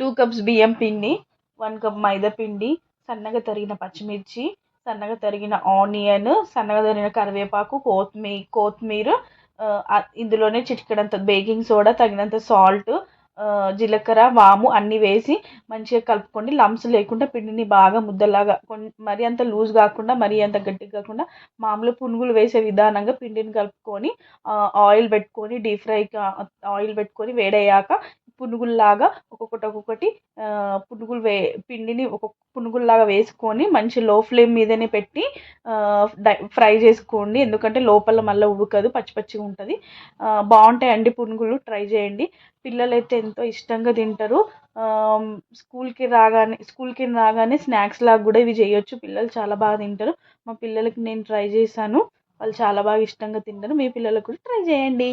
2 cups బియ్యం పిండి, 1 cup మైదా పిండి, సన్నగా తరిగిన పచ్చిమిర్చి, సన్నగా తరిగిన ఆనియన్, సన్నగా తరిగిన కరివేపాకు, కొత్తిమీర, ఇందులోనే చిటికెడంత బేకింగ్ సోడా, తగినంత సాల్ట్, జీలకర్ర, వాము అన్నీ వేసి మంచిగా కలుపుకోండి. లంప్స్ లేకుండా పిండిని బాగా ముద్దలాగా మరీ అంత లూజ్ కాకుండా మరీ అంత గట్టిగా కాకుండా మామూలు పునుగులు వేసే విధానంగా పిండిని కలుపుకొని ఆయిల్ పెట్టుకొని ఆయిల్ పెట్టుకొని వేడయ్యాక పునుగుల్లాగా ఒక్కొక్కటి పునుగులు పిండిని ఒక్కొక్క పునుగుల్లాగా వేసుకొని మంచి లో ఫ్లేమ్ మీదనే పెట్టి ఫ్రై చేసుకోండి. ఎందుకంటే లోపల మళ్ళీ ఉడకదు, పచ్చి పచ్చిగా ఉంటుంది. బాగుంటాయండి పునుగులు, ట్రై చేయండి. పిల్లలైతే ఎంతో ఇష్టంగా తింటారు. స్కూల్కి రాగానే స్నాక్స్ లాగా కూడా ఇవి చేయొచ్చు. పిల్లలు చాలా బాగా తింటారు. మా పిల్లలకి నేను ట్రై చేశాను, వాళ్ళు చాలా బాగా ఇష్టంగా తింటారు. మీ పిల్లలకు కూడా ట్రై చేయండి.